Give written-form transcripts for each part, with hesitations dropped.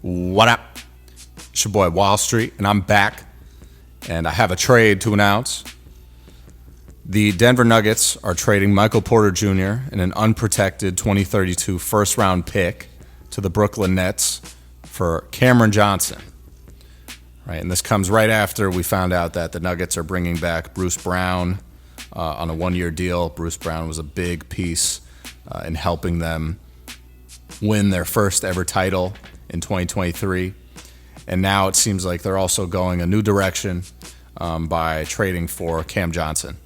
What up? It's your boy Wall Street, and I'm back, and I have a trade to announce. The Denver Nuggets are trading Michael Porter Jr. in an unprotected 2032 first-round pick to the Brooklyn Nets for Cameron Johnson. Right, and this comes right after we found out that the Nuggets are bringing back Bruce Brown on a one-year deal. Bruce Brown was a big piece in helping them win their first ever title in 2023. And now it seems like they're also going a new direction by trading for Cam Johnson.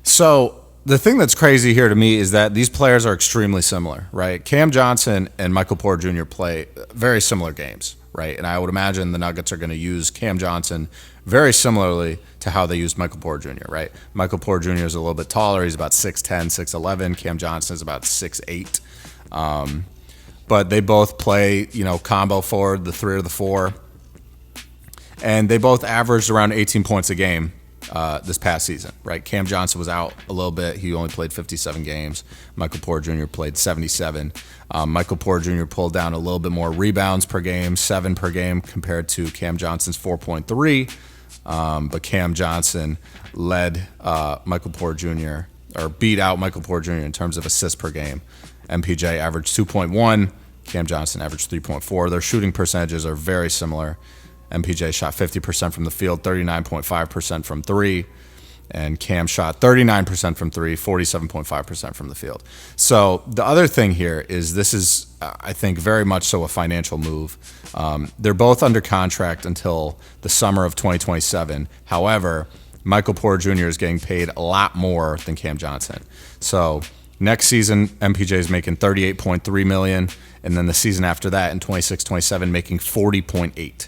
So the thing that's crazy here to me is that these players are extremely similar, right? Cam Johnson and Michael Porter Jr. play very similar games, right? And I would imagine the Nuggets are going to use Cam Johnson very similarly to how they used Michael Porter Jr., right? Michael Porter Jr. is a little bit taller. He's about 6'10", 6'11". Cam Johnson is about 6'8". But they both play, combo forward, the 3 or the 4. And they both averaged around 18 points a game this past season, right? Cam Johnson was out a little bit. He only played 57 games. Michael Porter Jr. played 77. Michael Porter Jr. pulled down a little bit more rebounds per game, 7 per game compared to Cam Johnson's 4.3. But Cam Johnson led Michael Porter Jr. or beat out Michael Porter Jr. in terms of assists per game. MPJ averaged 2.1. Cam Johnson averaged 3.4. Their shooting percentages are very similar. MPJ shot 50% from the field, 39.5% from 3. And Cam shot 39% from 3, 47.5% from the field. So the other thing here is this is, I think, very much so a financial move. They're both under contract until the summer of 2027. However, Michael Porter Jr. is getting paid a lot more than Cam Johnson. So next season, MPJ is making $38.3 million, and then the season after that in 26-27 making $40.8.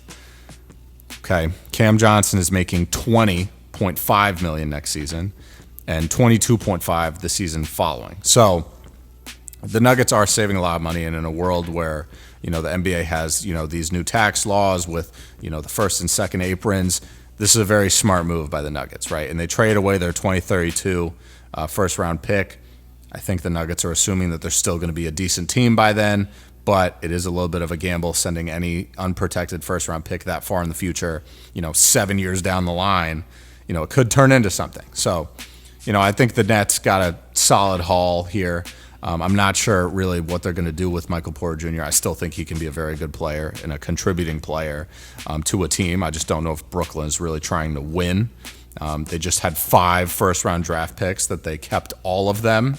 Okay, Cam Johnson is making $20.5 million next season and $22.5 the season following. So the Nuggets are saving a lot of money, and in a world where the NBA has these new tax laws with the first and second aprons, this is a very smart move by the Nuggets, right? And they trade away their 2032 first round pick. I think the Nuggets are assuming that they're still going to be a decent team by then, but it is a little bit of a gamble sending any unprotected first-round pick that far in the future, 7 years down the line. It could turn into something. So, I think the Nets got a solid haul here. I'm not sure really what they're going to do with Michael Porter Jr. I still think he can be a very good player and a contributing player to a team. I just don't know if Brooklyn is really trying to win. They just had 5 first-round draft picks that they kept all of them.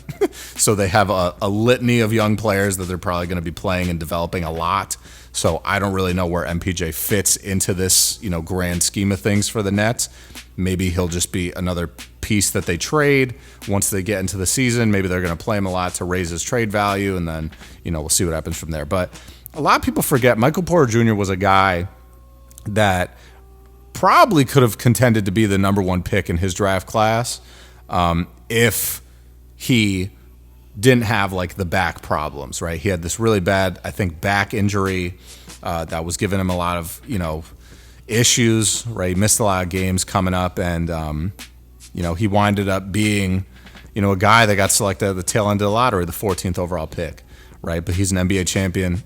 So they have a litany of young players that they're probably going to be playing and developing a lot. So I don't really know where MPJ fits into this, grand scheme of things for the Nets. Maybe he'll just be another piece that they trade once they get into the season. Maybe they're going to play him a lot to raise his trade value, and then, we'll see what happens from there. But a lot of people forget Michael Porter Jr. was a guy that probably could have contended to be the number 1 pick in his draft class if he didn't have the back problems, right? He had this really bad, I think, back injury that was giving him a lot of, issues, right? He missed a lot of games coming up, and, he winded up being, a guy that got selected at the tail end of the lottery, the 14th overall pick, right? But he's an NBA champion.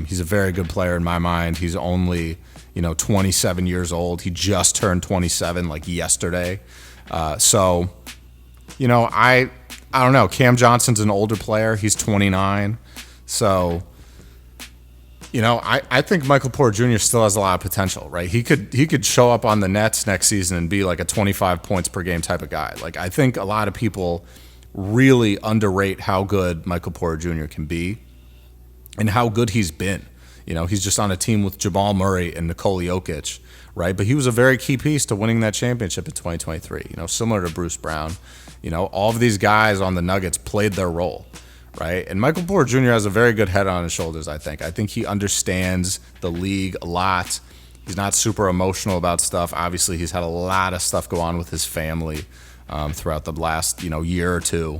He's a very good player in my mind. He's only 27 years old. He just turned 27 yesterday. So, I don't know. Cam Johnson's an older player. He's 29. So, I think Michael Porter Jr. still has a lot of potential, right? He could show up on the Nets next season and be like a 25 points per game type of guy. I think a lot of people really underrate how good Michael Porter Jr. can be and how good he's been. He's just on a team with Jamal Murray and Nikola Jokic, right? But he was a very key piece to winning that championship in 2023, similar to Bruce Brown. All of these guys on the Nuggets played their role, right? And Michael Porter Jr. has a very good head on his shoulders, I think. I think he understands the league a lot. He's not super emotional about stuff. Obviously, he's had a lot of stuff go on with his family throughout the last, year or two.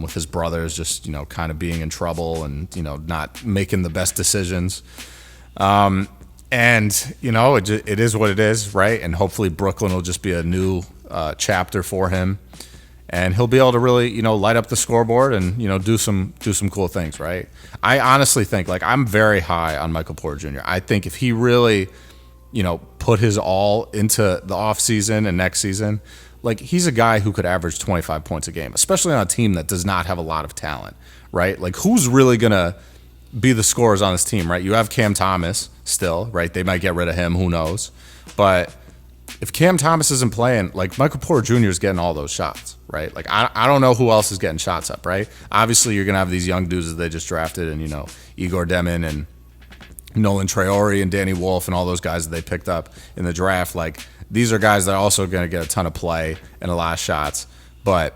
With his brothers just, kind of being in trouble and, not making the best decisions. And, it is what it is, right? And hopefully Brooklyn will just be a new chapter for him. and he'll be able to really, light up the scoreboard and, do some cool things, right? I honestly think, like, I'm very high on Michael Porter Jr. I think if he really, put his all into the offseason and next season, like, he's a guy who could average 25 points a game, especially on a team that does not have a lot of talent, right? Like, who's really going to be the scorers on this team, right? You have Cam Thomas still, right? They might get rid of him, who knows? But if Cam Thomas isn't playing, like, Michael Porter Jr. is getting all those shots, right? Like, I don't know who else is getting shots up, right? Obviously, you're going to have these young dudes that they just drafted and, Igor Demin and Nolan Traore and Danny Wolf and all those guys that they picked up in the draft. Like, these are guys that are also going to get a ton of play and a lot of shots. But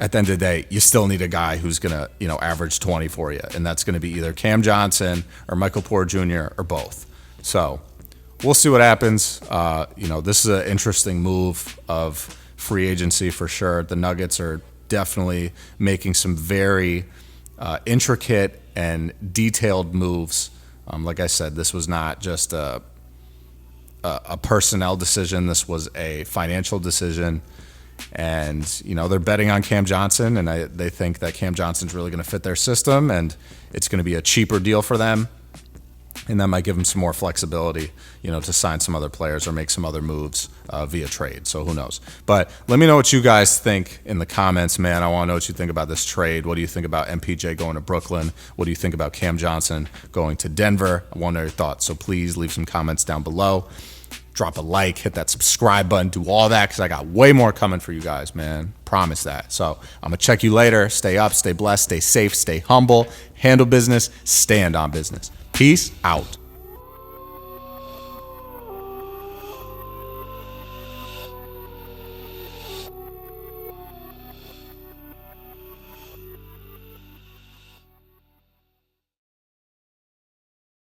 at the end of the day, you still need a guy who's going to, average 20 for you. And that's going to be either Cam Johnson or Michael Porter Jr. or both. So we'll see what happens. This is an interesting move of free agency for sure. The Nuggets are definitely making some very intricate and detailed moves. Like I said, this was not just a personnel decision. This was a financial decision. And, they're betting on Cam Johnson, and they think that Cam Johnson's really going to fit their system, and it's going to be a cheaper deal for them. And that might give them some more flexibility, to sign some other players or make some other moves via trade. So who knows? But let me know what you guys think in the comments, man. I want to know what you think about this trade. What do you think about MPJ going to Brooklyn? What do you think about Cam Johnson going to Denver? I want to know your thoughts. So please leave some comments down below. Drop a like, hit that subscribe button, do all that, because I got way more coming for you guys, man. Promise that. So I'm going to check you later. Stay up, stay blessed, stay safe, stay humble, handle business, stand on business. Peace out.